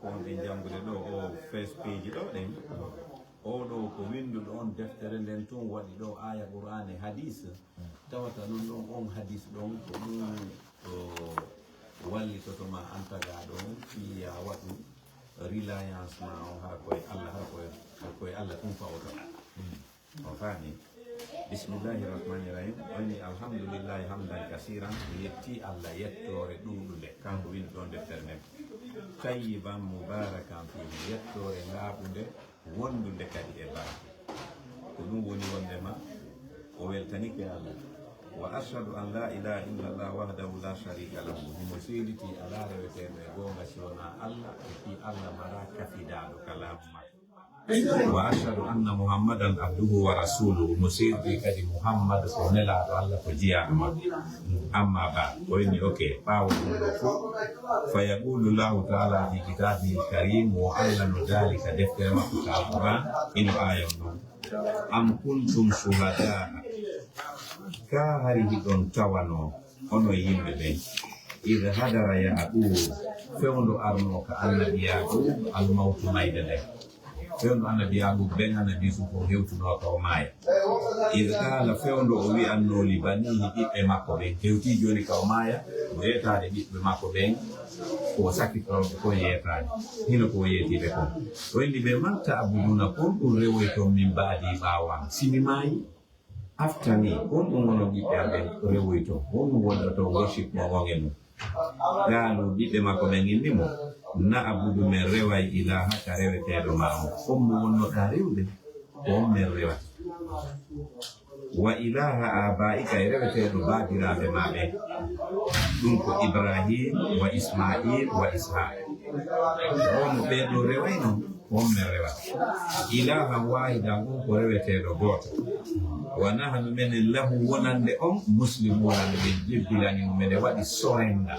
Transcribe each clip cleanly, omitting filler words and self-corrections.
ko wonɓe janngude ɗo o Facebook ɗo ɗen oɗo ko winduɗo on deftere nden tun waɗi ɗo aya qur'an e hadith tawata ɗum ɗon on hadith ɗon ko ɗum wallitotoma antaga ɗon fiya waɗu reliance ma on hara koye allah hara koye allah tum fawota o faami. Bismillahi rahmani rahim. Wani alhamdulillahi hamdan kasiran. Yetti Allah yettore ɗuɗude kanko windi ɗon deftere nden tayyiban mubarakan fi yettore laaɓude wondude kadi e barke ko ɗum woni wondema o weltanike Allah. Wa ashhadu an la ilaha illallah wahdahu la sharika lahu. Himo seediti ala reweteɗo e gonga siwona Allah e fi Allah mara kafidaɗo kalamu makko. Wa ashhadu anna muhammadan abduhu wa rasuluhu. Musirdi kadi muhammad ko nelaɗo Allah ko jiyaɗo makko. Amma ba oyni ok ɓawo ɗum ɗo fof fa yaqulu llahu taala fi kitabihi lkarim wo Allah no dalika deftere makko ka alquran ino ayon ɗon am kuntum shuhadaa ka hari hiɗon tawano ono yimɓe ɓen id hadara yaqub fewndo arno ka annabi yaqub almawtu mayde nden fewndo annabi yaqub ɓen annabi su ko hewtuno ka o maaya id qala fewndo o wi'anno li banihi ɓiɓɓe makko ɓen hewti joni ka o maaya o yetade ɓiɓɓe makko ɓen ko sakkitoɓe ko yetade hino ko yetiɓe kon o indi ɓe malta abuduna kon ɗum rewoy ton min mbaadi ɓawan simi maayi aftani on ɗum wono ɓiɓɓe aɓe rewoy ton on ɗum wonɗoto worship mo wonge mum gaalo ɓiɓɓe makko ɓen indimo na abudu men reway ilaha ka reweteɗo ma on on mo wonnoɗa rewde ko on men rewata wa ilaha abaika e reweteɗo baabiraɓe maɓe ɗum ko ibrahim wa ismail wa ishaq omo ɓeɗo reway noon on men rewata ilaha wahida on ko reweteɗo goto wa nahnu menen lahu wonande on muslim wonande ɓe jebbilani mumene waɗi sorenda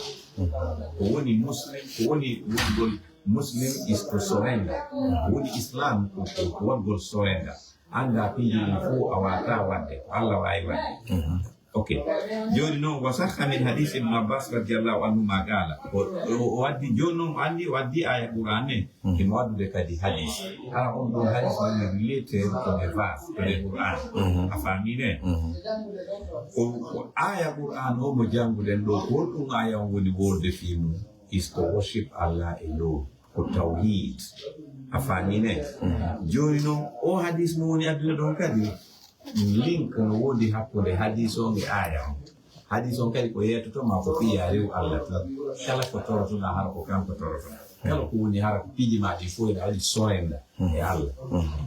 ko woni muslim ko woni wongol muslim is to surrender ko woni islam ko wongol surrender anda piiji ɗum fo a wata wadde ko Allah wawi wadde ok joni noon wa sahha min hadith ibn abbas radiallahu anhu ma qala o waddi joni noon o andi o waddi aya qur'an ne imo waddude kadi hadith hara on ɗon hadith woni related to the verse to the qur'an a famine o aya qur'an o mo janguɗen ɗo ko ɗum aya on woni wolde fimu is to worship Allah alone ko tawhid a famine joni noon o hadith mo woni adduna ɗon kadi link no wodi hakkude hadith on e aya on hadith on kadi ko yetotoma ko fiya rew Allah tan kala ko torotoɗa hara ko kanko torotoɗa kala ko woni hara ko piiji ma ɗi fo ene waɗi sorenda e Allah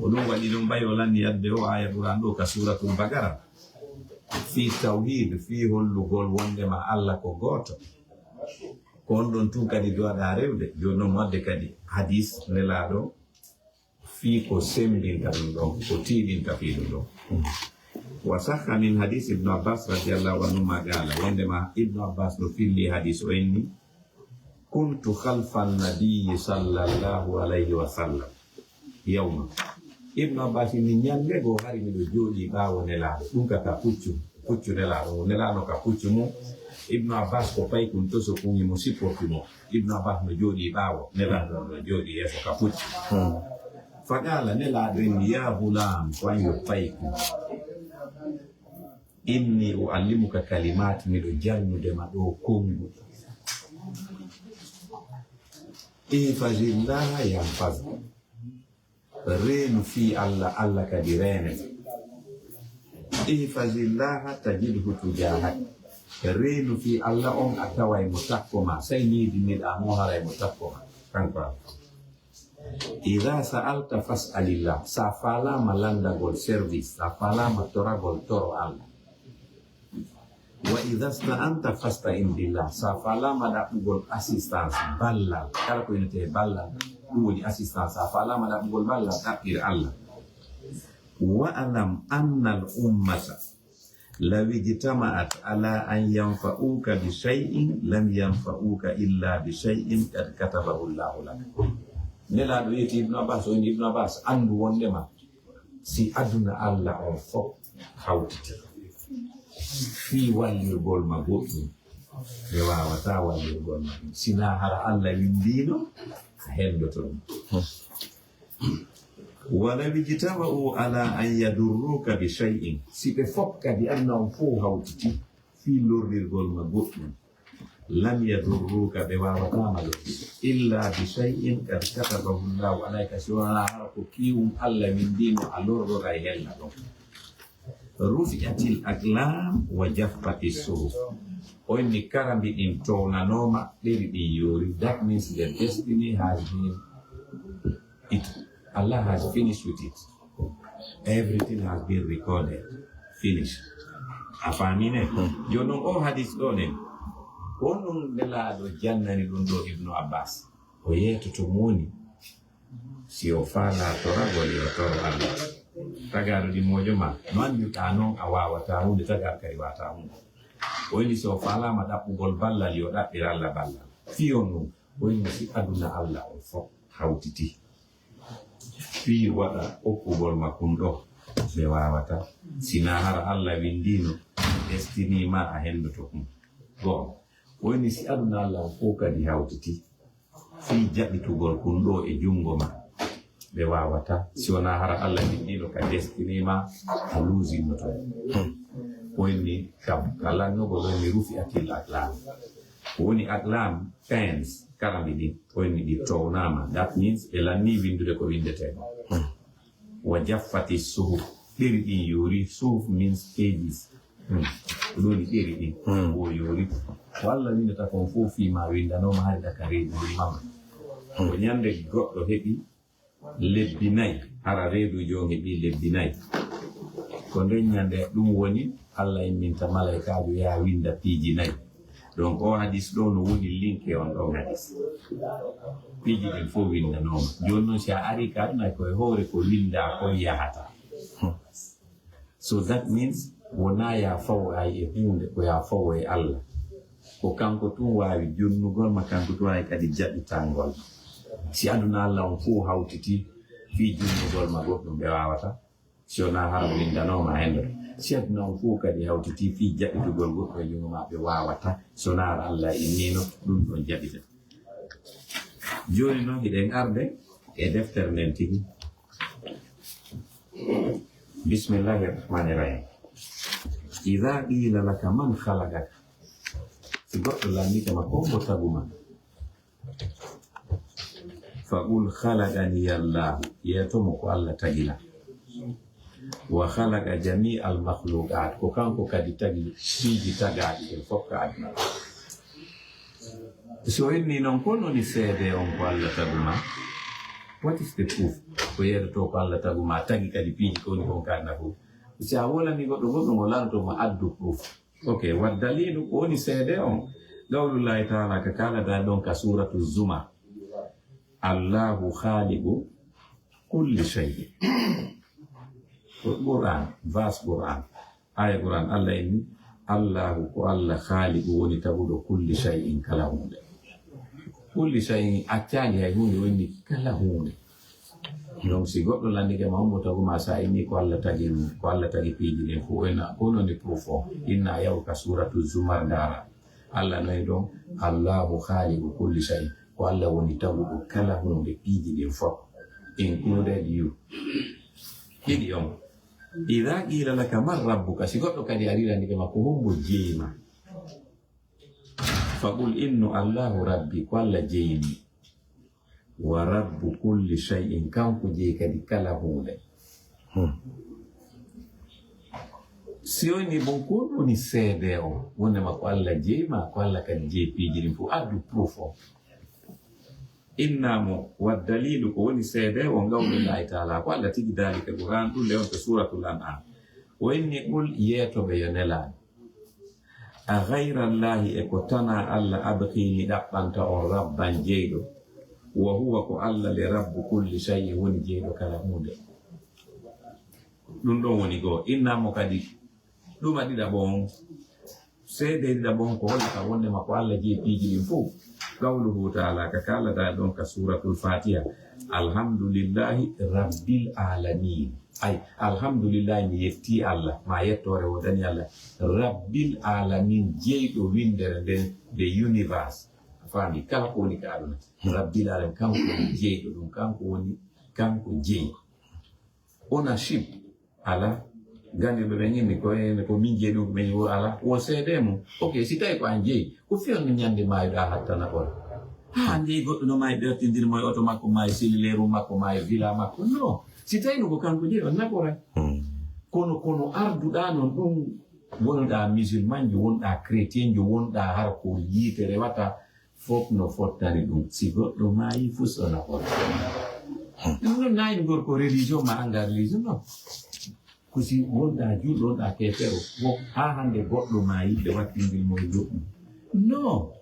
o ɗum waɗi ɗum mbayi o lanni yadde o aya ɓuran ɗo ka suratul bagara fi tawhid fi hollugol wondema Allah ko goto ko on ɗon tun kadi dowaɗa rewde joni noon wadde kadi hadith nelaɗo fi ko sembinta ɗum ɗon ko tiiɗinta fi ɗum ɗon wa sahha min hadith ibnu abbas radiallahu anhu ma qala wondema ibnu abbas ɗo filli hadith o enni kuntu khalfa nabiyi sallallahu alayhi wa sallam yawma ibnu abbas ni ñande go hari miɗo jooɗi ɓaawo nelaɗo ɗum kaka puccu nelaɗo nelaɗo ka puccu mum ibnu abbas ko pay kun to so kungi mo sipporti mo ibnu abbas no jooɗi ɓaawo nelaɗo no jooɗi yeeso ka puccu faqala nelaɗo inni ya hulam wanyo payku inni uallimuka kalimat miɗo jannudema ɗo kongu ihfazillaha yahfazka reenu fi Allah Allah kadi renete ihfazillaha tajidhu tujahak reenu fi Allah on a taway mo takkoma say niɗiniɗa mo haray mo takkoma kanko ida sa'alta fas'alillah sa falama landagol service sa falama toragol toro Allah wa ida sta'anta fasta'in billah sa falama ɗaɓɓugol assistance ballal kala ko inete ballal ɗum woni assistance sa falama ɗaɓɓugol ballal ɗaɓɓir Allah wa alam anna al ummata law ijtama'at ala an yanfa'uka bi shay'in lam yanfa'uka illa bi shay'in qad katabahu Allahu lak nelaɗo yeti ibnu abbas o indi ibnu abbas andu wondema si aduna Allah on fof hawtiti fi wallirgol ma goɗɗum ɓe wawata wallirgol majum sina hara Allah windino a hendoton wala wijtama'u ala an yadurruka bi shay'in si ɓe fof kadi anna on fo hawtiti fi lorrirgol ma goɗɗum lam yadurruka ɓe wawatama lorrigo illa bi shay'in kad katabahu llahu alayka si wona hara ko kiwum Allah windino a lorrora e hella ɗon rufi'atil aqlam wa jaffati suhuf onni karambi ɗin townanoma ɗeri ɗin yori. That means the destiny has been Allah has finished with it. Everything has been recorded, finished. Afamine jonon o hadith ɗonen onon nelaɗo jannani ɗum ɗo Ibnu Abbas o yetoto moni si o faala toragol o toro Allah tagaɗo ɗi mojo ma no andirɗa noon a wawata hunde tagaɗo kadi wata hunde o woni so falama ɗaɓɓugol ballal yo ɗaɓɓira Allah ballal fiyon ɗum o woni si aduna Allah o fof hawtiti fi waɗa okkugol makkum ɗo ɓe wawata sina hara Allah windino destiny ma a hendoto ɗum go woni si aduna Allah o fof kadi hawtiti fi jaɓitugol kum ɗo e jungo ma ɓe wawata si wona hara Allah windino ka destiny ma a lusinoto woni kam kala nogol woni rufi'atil aqlam woni aqlam pens karambi ɗi woni ɗi townama. That means ɓe lanni windude ko windete wa jaffati suhuf ɗeri ɗin yori. Suhuf means pages ɗoni ɗeri ɗin o yori walla windata kon fof fima windanoma hari ɗaka reedu mama o ñande goɗɗo heɓi lebbi nayyi hara reedu jon heɓi lebbi nayyi ko nden ñande ɗum woni Allah imminta malaikajo ya winda piiji nayyi. Donc o hadis ɗo no woni linke on ɗon hadis piiji ɗin fof windanoma joni noon si a ari ka ɗumay koye hoore ko winda kon yahata. So that means wona ya fawo ay e hunde ko ya fawo e Allah ko kanko tun wawi jonnugol ma kanko tun wawi kadi jaɓitangol. Si aduna Allah on fof hawtiti fi jonnugol ma goɗɗum ɓe wawata si wona hara windanoma hendoto. Si aduna on fof kadi hawtiti fi jaɓitugol goɗɗo e jungo ma ɓe wawata si wona hara Allah innino ɗum ɗon jaɓita. Joni noon hiɗen arde e deftere nden tigi. Bismillahi rahmani rahim. Idha qila laka man khalaqaka, si goɗɗo laamikama ko mo taguma faqul khalaqani Allah, yetomo ko Allah tagila. Wa khalaqa jami' al makhluqat, ko kanko kadi tagi piiji tagaɗi en fof ka aduna. So inni non ko noni seede on ko Allah taguma, what is the proof ko yeeɗoto ko Allah taguma tagi kadi piiji ko woni kon ka aduna fof. Si a wolani goɗɗo mo lanotoma addu proof. Ok, wat dalilu ko woni seede on qawlullahi taala ka kalada ɗon ka suratu Zumar, Allahu khaliqu kulli shay'in. Quran, verse Quran, aya Quran, Allah inni Allahu ko Allah khaliqu woni taguɗo kulli shay'in kala hunde. Kulli shay'in accali hay hunde woni kala hunde. Donc si goɗɗo landike ma hombo taguma sa inni ko Allah tagi piiji ɗen fo ena ko noni proof o inna yaw ka suratu Zumar ndara Allah nayi ɗon Allahu khaliqu kulli shay'in ko Allah woni taguɗo kala hunde piiji ɗen fof included you. Ɗiɗi on idha qila laka man rabbuka, si goɗɗo kadi arilandike ma ko hombo jeeyima faqul innu Allahu rabbi, ko Allah jeeyimi, wa rabbu kulli shay'in, kanko jeeyi kadi kala hunde. Si woni bon ko woni seede o wonema ko Allah jeeyima ko Allah kadi jeeyi piiji ɗin fof addu proof o. Innamo wa dalilu ko woni seede o ngawlullahi taala ko Allah tigi dalika Qur'an ɗum le on to suratul An'am. O inni qul yeetoɓe yo nelaani a ghayra Allahi e ko tana Allah abqi mi ɗaɓɓanta on rabban jeyɗo wa huwa ko Allah le rabbu kulli shay'in woni jeyɗo kala hunde. Ɗum ɗon woni goo. Innamo kadi ɗuma ɗiɗaɓo on seede ɗiɗaɓo on ko hollata wondema ko Allah jeeyi piiji ɗin fof qawluhu ta'ala ka kala da don ka suratul fatiha alhamdulillahi rabbil alamin ay alhamdulillah mi yetti Allah ma yettore wodani Allah rabbil alamin jeydo windere the universe fami kala ko woni ka aduna rabbil alamin kanko woni jeydo dum kanko jeyi ownership ala gandi be ngini ko min jeedu be yo ala wo sedemo okay si tay ko an jeyi ko fiyon nyande mayda hatta na ko andi goddo no mayda tindir moy auto makko may silileru makko may villa makko no si tay no ko kanko jeyi on nabora kono arduda non dum wonda musulman jo wonda chrétien jo wonda har ko yitere wata fop no fottani dum si goddo may fusona ko no nay gor ko religion ma anga religion no kusi wonda judo da kefero wo ha hande goddo ma yibbe wattindil mo yobbu no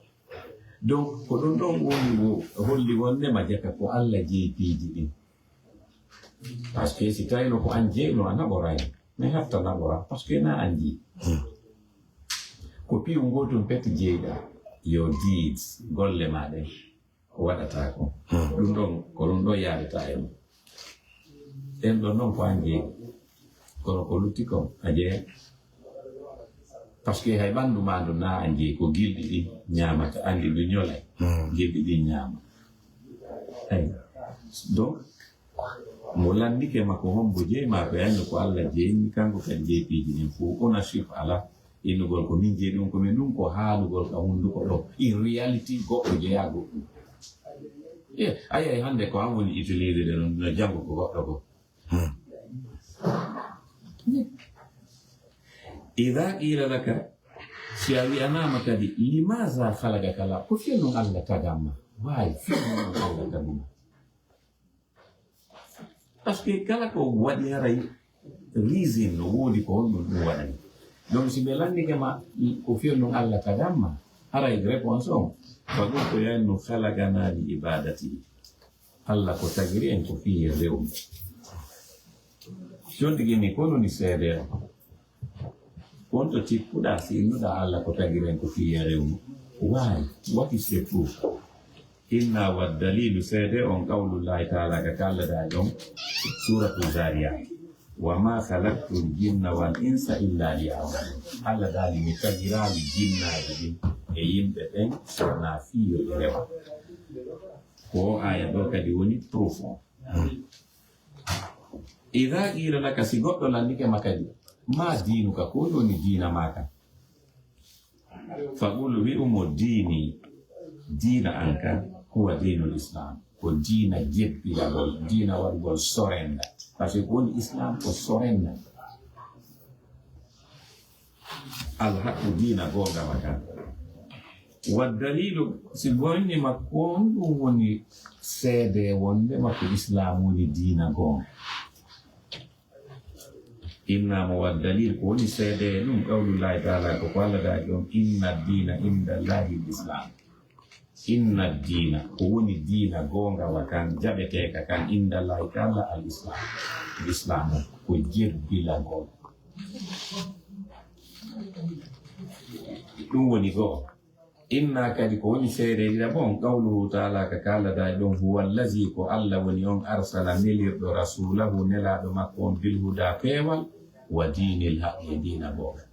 donc ko don woni wo holli wonde ma jaka ko Allah jeepiji din parce que si tayno ko anje no anaboray me hafta nabora parce que na anji ko pi ngoto pet jeeda your deeds golle ma de ko wadata ko dum don ko don do yaade tayo en do non ko anje kono ko lutti ko aje parce que hay bandu mandu na andi ko gildi di nyama ta andi du nyole gildi di nyama ay donc mo landi ke mako hombo je ma be an ko Allah je ni kanko kan je piji ni fu ownership ala inu gol ko min je dum ko men dum ko haalu gol ka hundu ko do in reality go o je yago ay hande ko amoni utiliser de no jango ko goddo ko إذا قيل لك سياوي أمامك دي لماذا خلقك الله كفين الله تجمع واي فين الله تجمع parce kala ko wadi haray reason no wodi ko no wadi donc si belandi kama ko fien Allah tadamma haray réponse on fa ko yanno khalaqana li ibadati Allah ko tagiri en ko fi rew jonde gemi ko non sede konto tippuda si nuda Allah ko tagiri en ko fi rew why what is the proof inna wa dalilu sede on qawlullahi ta'ala ka kala da don suratul zariyat wa ma khalaqtul jinna wal insa illa liya'budun Allah dali mi tagira li jinna e yimbe ben na fiyo lewa ko aya do kadi woni proof idha qila laka si goddo landike makadi ma dinuka ko woni dina maka faqulu bi umudini dina anka huwa dinul islam ko dina jebbila gol dina wargol sorenda parce que woni islam ko sorenda al haqu dina gonga maka wa dalilu si woni makon woni sede wonde makko islam woni dina gonga inna wa dalil ko woni sede dum qawlullahi ta'ala ko wala da dum inna dina inda allahi islam inna dina ko woni dina gonga wakan jabete ka kan inda Allah ta'ala al-islam ko jebbila gol dum woni go inna kadi ko woni seede dina bon qawluhu ta'ala ka kala da don huwa allazi ko Allah woni on arsala milirdo rasulahu nela do makko bil huda pewal wa dinil haqqi dina gonga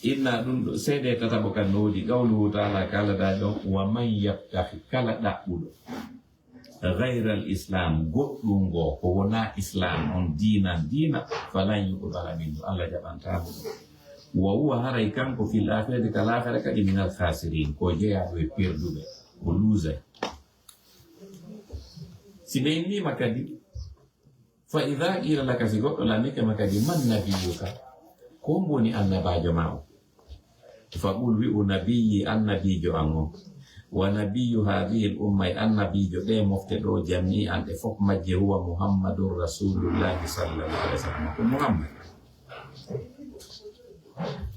inna dun sede tatabo kan nodi qawluhu ta'ala kala da don wa man yabtahi kala dabudo ghayra al-islam goddum go ko wona islam on dina falan yuqbala minhu Allah jabanta wa huwa haray kanko fil akhirati kala akhirati kadi min al-khasirin ko jeya do perdube o luza sibendi makadi fa idha ila laka sigoto la nika makadi man nabiyuka ko mboni annabajo mawo faqul wi nabiyyi annabijo ango wa nabiyyu hadhihi al-umma annabijo de mofte do jami'an e fop majje huwa muhammadur rasulullah sallallahu alaihi wasallam ko muhammad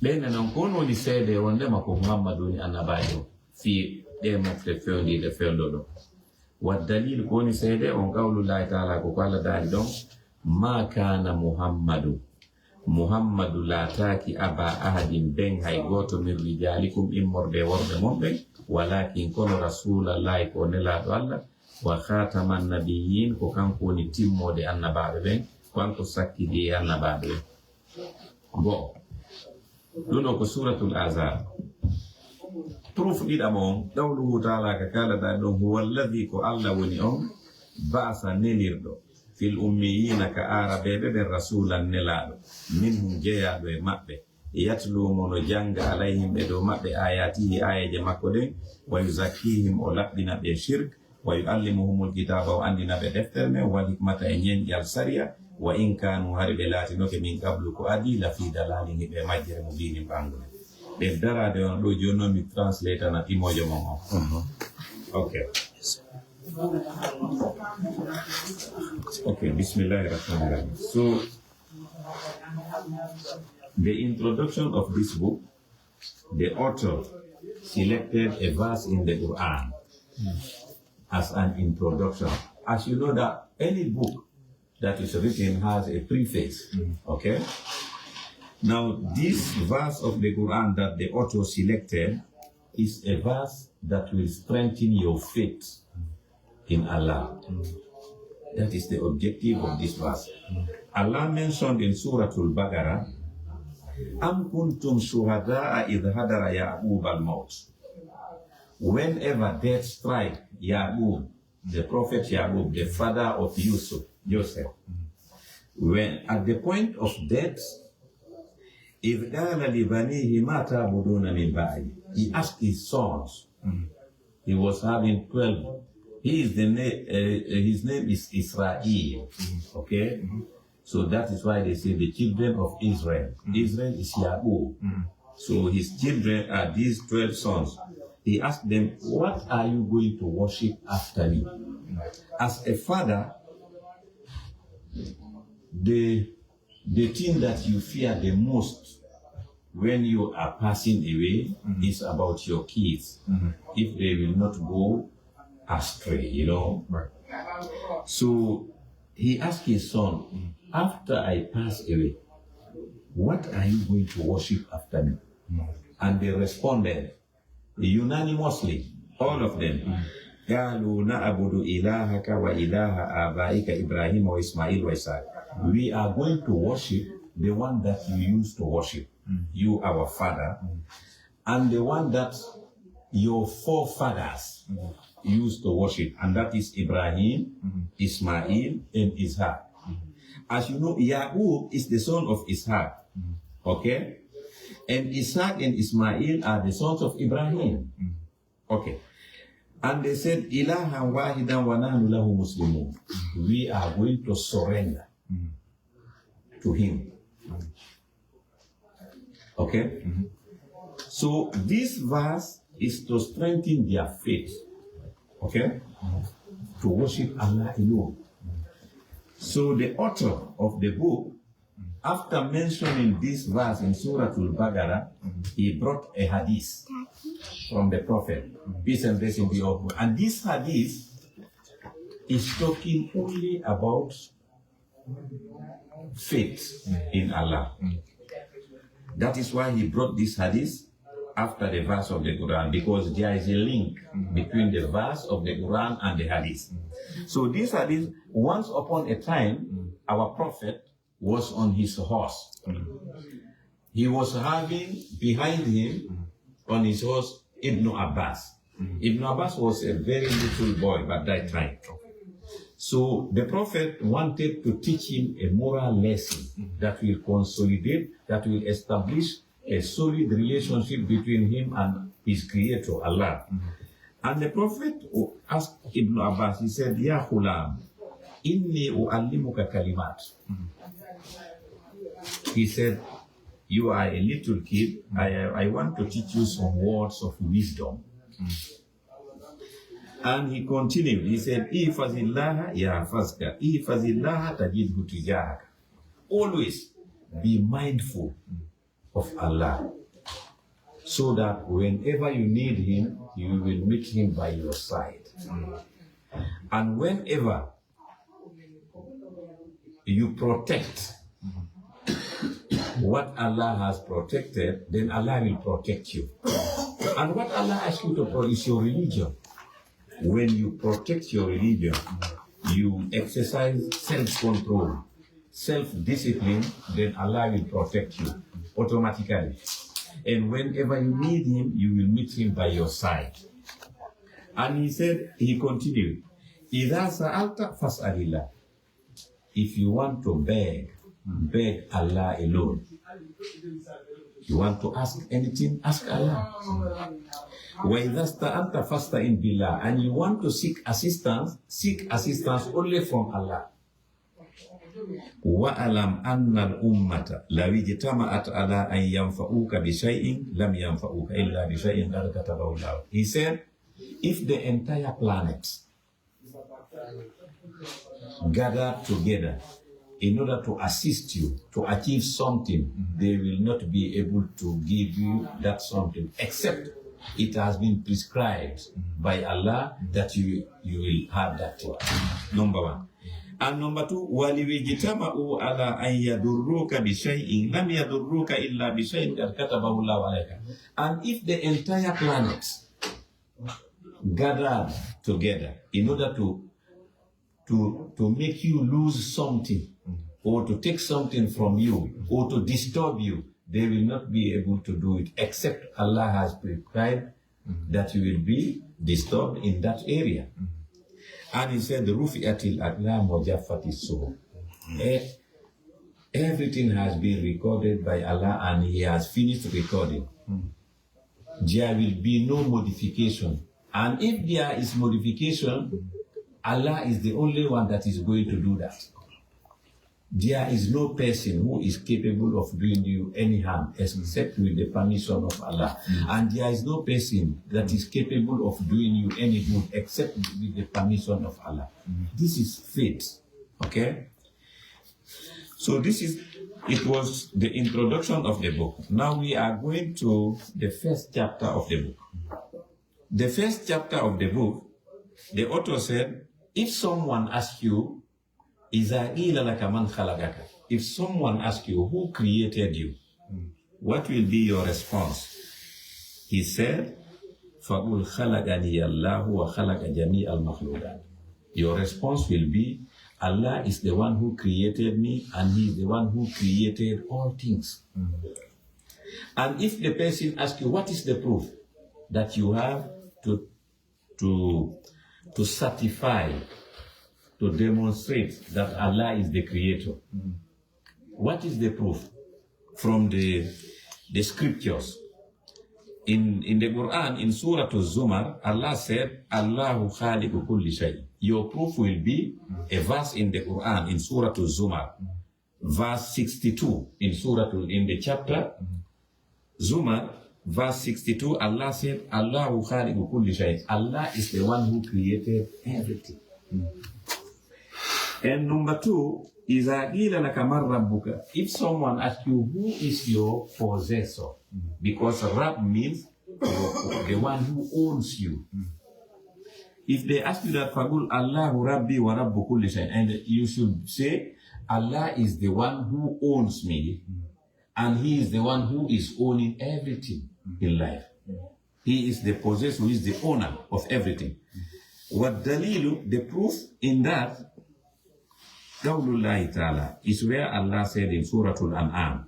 lena non kono ni sede wonde mako muhammadu ni annabajo fi de mofte fendi de fendo do wa dalil ko ni sede on qawlullahi ta'ala ko kala dal don ma kana muhammadu muhammadu lataki aba ahadin ben hay goto min rijalikum immorde worɓe monɓe walakin kono rasulallahi ko nelaɗo allah wa khataman nabiyyin ko kanko woni timmode annabaɓe ɓen kanko sakkidi e annabaɓe ɓen bo ɗum o ko suratul azab proof ɗiɗama on qawluhu taala ka kalaɗa ɗon huwa alladi ko allah woni on ba'asa nelirɗo fil ummiyina ka araɓeɓe ɓen rasulan nelaɗo minhum jeyaɗo e maɓɓe yatlumo no janga alayhim ɓe dow maɓɓe ayatihi ayaje makko ɗen wa yuzakkihim o laɓɓina ɓe shirk wa yuallimuhumul kitaba o andina ɓe deftere men wal hikmata e ñeñƴal sariya wa in kanu hari ɓe laatinoke min qablu ko adi la fi dalalin hiɓe majjere mo mbini bangude ɓe darade on ɗo joni noon mi translate na imojo mon on okay. Okay, Bismillahirrahmanirrahim. So, the introduction of this book, the author selected a verse in the Quran as an introduction. As you know that any book that is written has a preface, okay? Now, this verse of the Quran that the author selected is a verse that will strengthen your faith in Allah. That is the objective of this verse. Allah mentioned in Surah Al-Baqarah, Am kuntum shuhada'a idh hadara Ya'qub al-maut. Whenever death strike Ya'qub, the prophet Ya'qub, the father of Joseph, when at the point of death, idh qala li banihi ma ta'buduna min ba'di. He asked his sons. He was having 12. His name is Israel, okay? So that is why they say the children of Israel. Israel is Ya'qub. So his children are these 12 sons. He asked them, what are you going to worship after me? As a father, the thing that you fear the most when you are passing away is about your kids. If they will not go astray, you know. Right. So he asked his son, after I pass away, what are you going to worship after me? And they responded unanimously, all of them. قالوا نعبد إلهك وإله آبائك إبراهيم وإسماعيل وإسحاق. We are going to worship the one that you used to worship, you our father, and the one that your forefathers used to worship, and that is Ibrahim, Ismail, and Ishaq. As you know, Ya'qub is the son of Ishaq, okay? And Ishaq and Ismail are the sons of Ibrahim, okay? And they said, Ilahan wahidan wa nahnu lahu muslimun. We are going to surrender to him, okay? So this verse is to strengthen their faith, okay? To worship Allah alone. So the author of the book, after mentioning this verse in Surah Al-Baqarah, he brought a hadith from the Prophet, peace and blessing be upon him. And this hadith is talking only about faith in Allah. That is why he brought this hadith after the verse of the Quran, because there is a link between the verse of the Quran and the hadith. So this hadith, once upon a time, our prophet was on his horse. He was having behind him on his horse Ibn Abbas. Ibn Abbas was a very little boy at that time. So the prophet wanted to teach him a moral lesson that will consolidate, that will establish a solid relationship between him and his creator, Allah. And the prophet asked Ibn Abbas, he said, Ya Khulam, inni u'allimuka kalimat. He said, you are a little kid, I want to teach you some words of wisdom. And he continued, he said, Ihfazillaha yahfazka, Ihfazillaha tajidhu tijahaka. Always be mindful of Allah, so that whenever you need him, you will meet him by your side. And whenever you protect what Allah has protected, then Allah will protect you. And what Allah asks you to protect is your religion. When you protect your religion, you exercise self-control, self-discipline, then Allah will protect you automatically. And whenever you need Him, you will meet Him by your side. And he continued, إِذَا سَأَلْتَ فَاسْأَلِ اللَّهِ. If you want to beg Allah alone. You want to ask anything, ask Allah. وَإِذَا اسْتَعَنْتَ فَاسْتَعِنْ بِاللَّهِ. And you want to seek assistance only from Allah. وَأَلَمْ أَنَّ الْأُمَّةَ لَوْ اجْتَمَعَتْ عَلَىٰ أَنْ يَنْفَعُوكَ بِشَيْءٍ لَمْ يَنْفَعُوكَ إِلَّا بِشَيْءٍ قَدْ كَتَبَهُ اللَّهُ. He said, if the entire planet gathered together in order to assist you to achieve something, they will not be able to give you that something except it has been prescribed by Allah that you will have that thing. Number one. And number two, وَلِوِجْتَمَعُوا عَلَىٰ أَنْ يَضُرُّوكَ بِشَيْءٍ لَمْ يَضُرُّوكَ إِلَّا بِشَيْءٍ قَدْ كَتَبَهُ اللَّهُ عَلَيْكَ. And if the entire planet gathered together in order to make you lose something, or to take something from you, or to disturb you, they will not be able to do it except Allah has prescribed that you will be disturbed in that area. And he said, "Rufi'atil aqlam wa jaffatis suhuf." Everything has been recorded by Allah, and He has finished recording. There will be no modification. And if there is modification, Allah is the only one that is going to do that. There is no person who is capable of doing you any harm except with the permission of Allah. And there is no person that is capable of doing you any good except with the permission of Allah. This is faith. Okay? So it was the introduction of the book. Now we are going to the first chapter of the book. The first chapter of the book, the author said, if someone asks you, if someone asks you, who created you? What will be your response? He said, فَقُلْ خَلَقَنِيَ اللَّهُ وَخَلَقَ جَمِيعَ الْمَخْلُوقَاتِ. Your response will be, Allah is the one who created me, and He is the one who created all things. And if the person asks you, what is the proof that you have to certify, to demonstrate that Allah is the creator? What is the proof? From the scriptures. In the Quran, in Surah Al-Zumar, Allah said, Allahu khaliqu kulli shay. Your proof will be a verse in the Quran, in Surah Al-Zumar, verse 62, in the chapter Zumar, verse 62, Allah said, Allahu khaliqu kulli shay. Allah is the one who created everything. And number two, is if someone asks you, who is your possessor? Because Rab means the one who owns you. If they ask you that, Fagul Allahu Rabbi wa Rabbu kulli shay, and you should say, Allah is the one who owns me, and He is the one who is owning everything in life. He is the possessor, who is the owner of everything. What dalilu, the proof in that, Qawlullahi ta'ala, is where Allah said in Surah Al-An'am,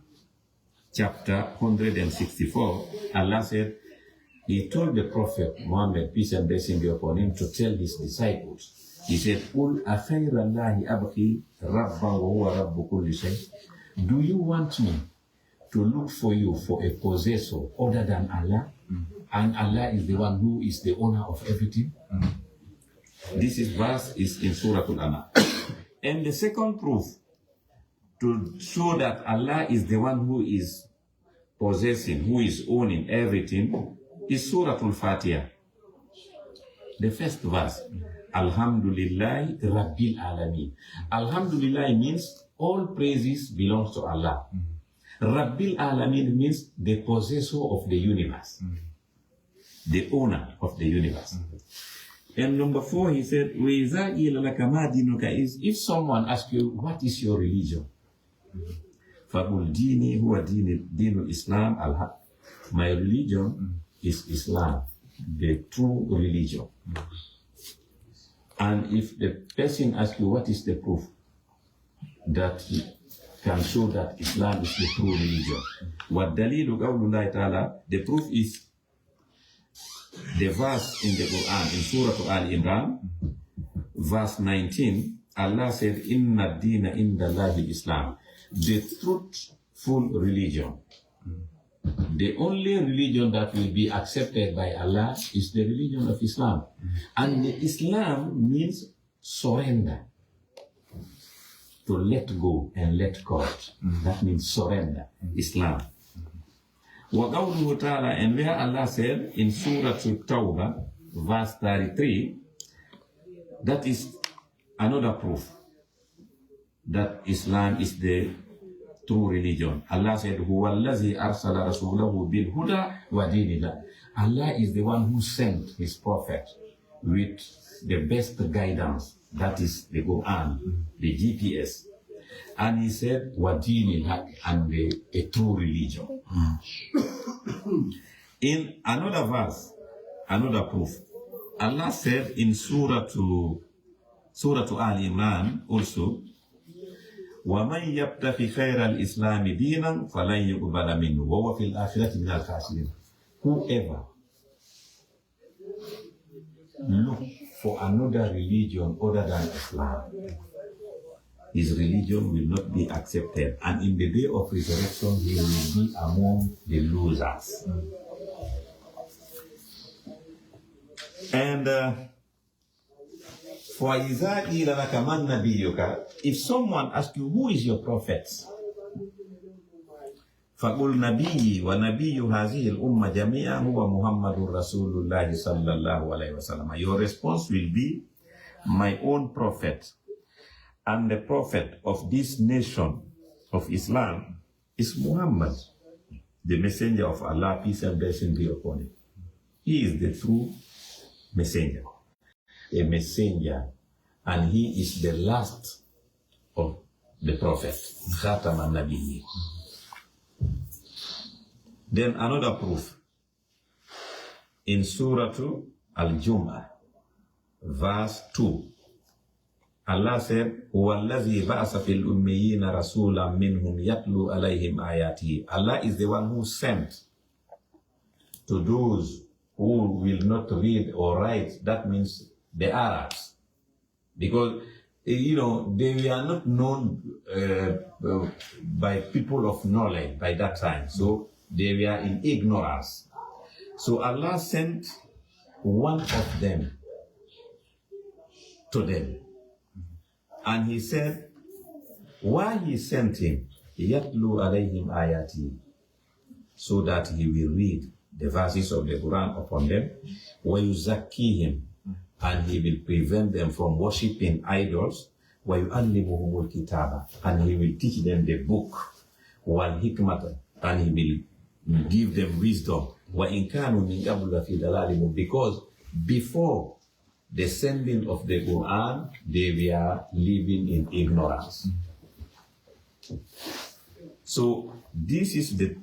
chapter 164, Allah said, He told the Prophet Muhammad, peace and blessing be upon him, to tell his disciples. He said, Qul akhayrallahi abqi rabban wa huwa rabbu kulli shay. Do you want me to look for you for a possessor other than Allah? And Allah is the one who is the owner of everything? This verse is in Surah Al-An'am. And the second proof to show that Allah is the one who is possessing, who is owning everything, is Surah Al-Fatiha. The first verse, Alhamdulillah Rabbil Alameen. Alhamdulillah means all praises belongs to Allah. Rabbil Alameen means the possessor of the universe, the owner of the universe. And number four, he said, if someone asks you, what is your religion? فَقُلْ دِينِي هُوَ دِينُ الْإِسْلَامِ الْحَقِّ. My religion is Islam, the true religion. And if the person asks you what is the proof that can show that Islam is the true religion, وَالدَّلِيلُ قَوْلُ اللَّهِ تَعَالَى, the proof is the verse in the Quran, in Surah Al-Imran, verse 19, Allah said, Inna dina inda Allahi Islam. The truthful religion, the only religion that will be accepted by Allah is the religion of Islam. And the Islam means surrender. To let go and let God. That means surrender. Islam. وَقَوْلُهُ تَعَالَى, and where Allah said in Surah At-Tawbah, verse 33, that is another proof that Islam is the true religion. Allah said, هُوَ الَّذِي أَرْسَلَ رَسُولَهُ بِالْهُدَى وَدِينِ اللَّهِ. Allah is the one who sent his prophet with the best guidance, that is the Quran, the GPS. And he said, وَدِينِ اللَّهِ, and a true religion. In another verse, another proof, Allah said in Surah Al-Imran also, وَمَنْ يَبْتَغِ خَيْرَ الْإِسْلَامِ دِينًا فَلَنْ يُقْبَلَ مِنْهُ وَهُوَ فِي الْآخِرَةِ مِنَ الْخَاسِرِينَ. Whoever look for another religion other than Islam, his religion will not be accepted, and in the day of resurrection he will be among the losers. And for إِذَا قِيلَ لَكَ مَنْ نَبِيُّكَ, if someone asks you, who is your prophet? فَقُلْ نَبِيِّي وَنَبِيُّ هَذِهِ الْأُمَّةِ جَمِيعًا هُوَ مُحَمَّدٌ رَسُولُ اللَّهِ صَلَّى اللَّهُ عَلَيْهِ وَسَلَّمَ. Your response will be, my own prophet and the prophet of this nation of Islam is Muhammad, the messenger of Allah, peace and blessing be upon him. He is the true messenger, a messenger, and he is the last of the prophets, Khatam al-Nabiyyi. Then another proof, in Surah Al-Jum'ah, verse 2, Allah said, هُوَ الَّذِي بَعَثَ فِي الْأُمِّيِّينَ رَسُولًا مِّنْهُمْ يَتْلُو عَلَيْهِمْ آيَاتِهِ. Allah is the one who sent to those who will not read or write, that means the Arabs. Because, they were not known by people of knowledge by that time. So they were in ignorance. So Allah sent one of them to them. And he said, why he sent him, يَتْلُو عَلَيْهِمْ آيَاتِهِ, so that he will read the verses of the Quran upon them, وَيُزَكِّيهِمْ, and he will prevent them from worshipping idols, وَيُعَلِّمُهُمُ الْكِتَابَ, and he will teach them the book, وَالْحِكْمَةَ, and he will give them wisdom, وَإِنْ كَانُوا مِنْ قَبْلَ فِي ضَلَالٍ مُبِينٍ, because before the sending of the Quran, they were living in ignorance. So this is the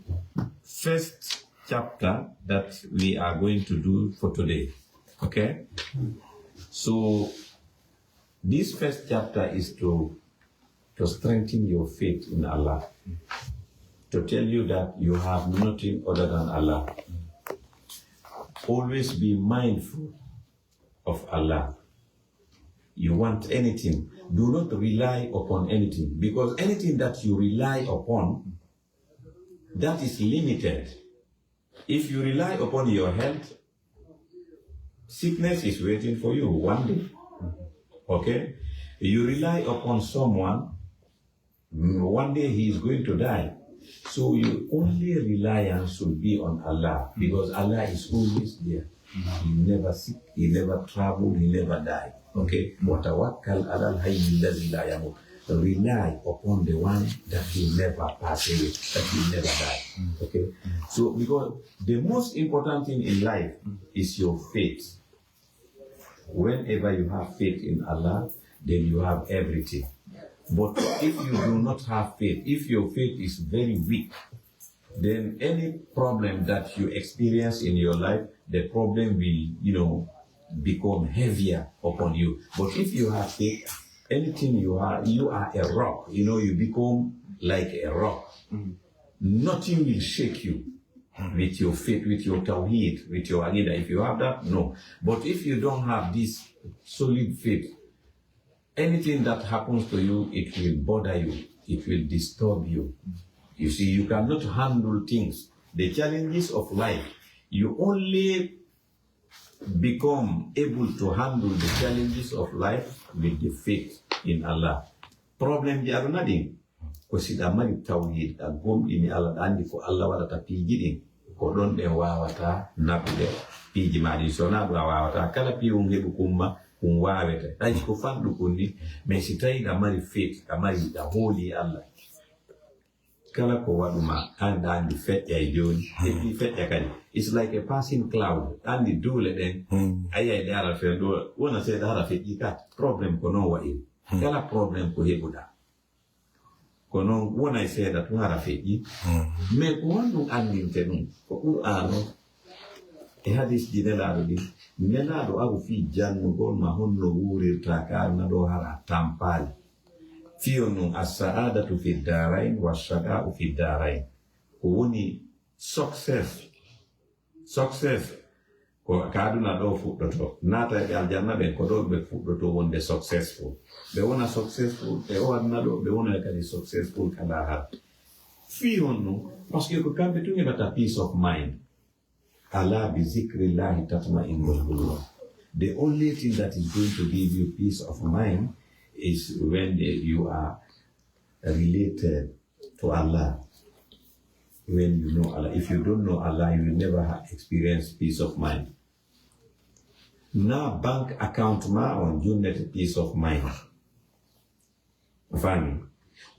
first chapter that we are going to do for today. Okay? So this first chapter is to strengthen your faith in Allah, to tell you that you have nothing other than Allah. Always be mindful of Allah. You want anything, do not rely upon anything, because anything that you rely upon, that is limited. If you rely upon your health, sickness is waiting for you one day. Okay? You rely upon someone, one day he is going to die. So your only reliance should be on Allah, because Allah is always there. He never sick, he never traveled, he never died. Okay? وَتَوَكَّلْ عَلَى الْحَيِّ الَّذِي لَا يَمُوتُ. Rely upon the one that will never pass away, that will never die. Okay? So, because the most important thing in life is your faith. Whenever you have faith in Allah, then you have everything. But if you do not have faith, if your faith is very weak, then any problem that you experience in your life, the problem will, become heavier upon you. But if you have faith, anything you are a rock. You become like a rock. Nothing will shake you with your faith, with your tawheed, with your aqidah. If you have that, no. But if you don't have this solid faith, anything that happens to you, it will bother you. It will disturb you. You see, you cannot handle things. The challenges of life, you only become able to handle the challenges of life with the faith in Allah. Problem di aruna din, ko sida mari tawhid a gomdi ni Allah andi ko Allah wadata piiji din ko don be wawata nabde piiji madi so na do wawata kala piiwum hebu kumma kum wawete ay ko fandu kunni mais si tawi da mari faith da mari da holy Allah kala ko waduma andi feƴƴa e joni e feƴƴa kadi. It's like a passing cloud. Andi dule den ayay dara fe do wona se dara feƴƴi ka problem ko non wa'i kala problem ko hebuda ko non wona se da to hara feƴƴi mais ko wondu andinte dum ko Qur'ano e hadith di nelaɗo agu fi jannugol ma honno wurirta ka na do hara tampali fiyo nun as-sa'adatu fi darain wa shaqa'u fi darain ko woni success ko kaduna do fuɗɗoto nata e aljanna ɓe ko ɗo ɓe fuɗɗoto wonde successful ɓe wona successful e o aduna ɗo ɓe wona kadi successful kala har fi on nun parce que ko kamɓe tun heɓata peace of mind. ala bi zikrillahi tatma'innul qulub. The only thing that is going to give you peace of mind is when you are related to Allah. When you know Allah. If you don't know Allah, you will never experience peace of mind. Now, bank account ma on Junet peace of mind. Fani.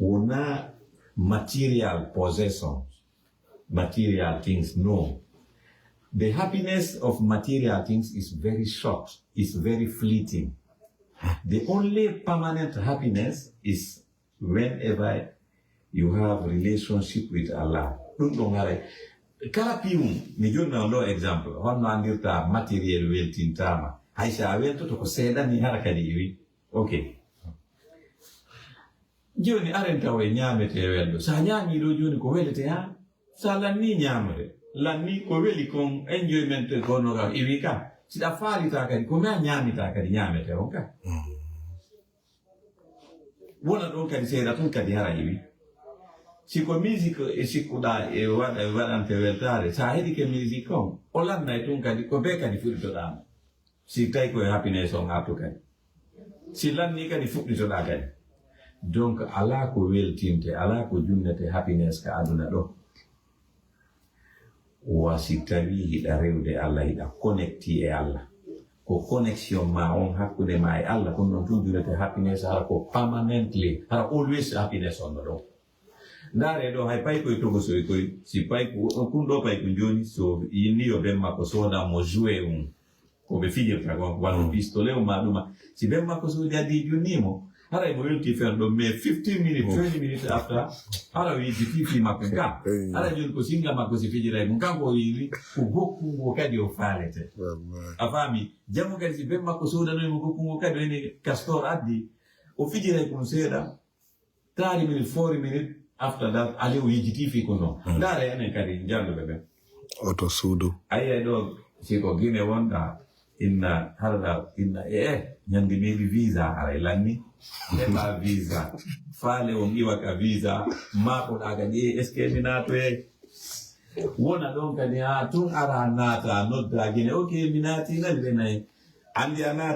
Una material possessions, material things, no. The happiness of material things is very short, it's very fleeting. The only permanent happiness is whenever you have relationship with Allah. Kala pium, ni jonna lo example, honno andirta material wealth intama. Aisha wealth to ko seda ni haraka diwi. Okay. Joni arenta we nyamete weldo. Sa nyami do joni ko welete ha. Sa lanni nyamre. Lanni ko weli kon enjoyment kono ga iwika. Sida fari ta kadi ko ma nyami ta kadi nyamete onka. Wona don kadi seda tun kadi hara iwi. Siko music e sikuda e wadante weltare. Sa hedi ke music on. Olan na tun kadi ko be kadi furto da. Si tay ko happiness on ato kadi. Si lanni kadi furto da kadi. Donc ala ko weltinte ala ko junnete happiness ka aduna do wasitawi hida rewde Allah hida connecti e Allah ko connection ma on hakkude ma e Allah ko non junnete happiness ala ko permanently ala always happiness on do ndare do hay pay ko to go so ko si pay ko kundo pay ko joni so yini yo ben mako so da mo jouer ko be fije tra ko wano pistole o maduma si ben mako so di junimo. Hara mo yonti ferdo me 15 minutes 20 minutes after hara wi ditifi makunga hara jon ko singa mako si fijira munga ko yiri ko gokku ngo kadi o falete afami jamu kadi si bemma ko soda no mo gokku ngo kadi ni castor addi o fijira ko seda 30 minutes 40 minutes after that ale o ditifi ko no dare ene kadi jando bebe auto sudo ayi do si ko gine wonda inna harda inna nyandi maybe visa ara ilani ema visa fale ongiwa ka visa mako daga je eske minato wona don kadi tun ara nata no dagine okay minati na le nai andi ana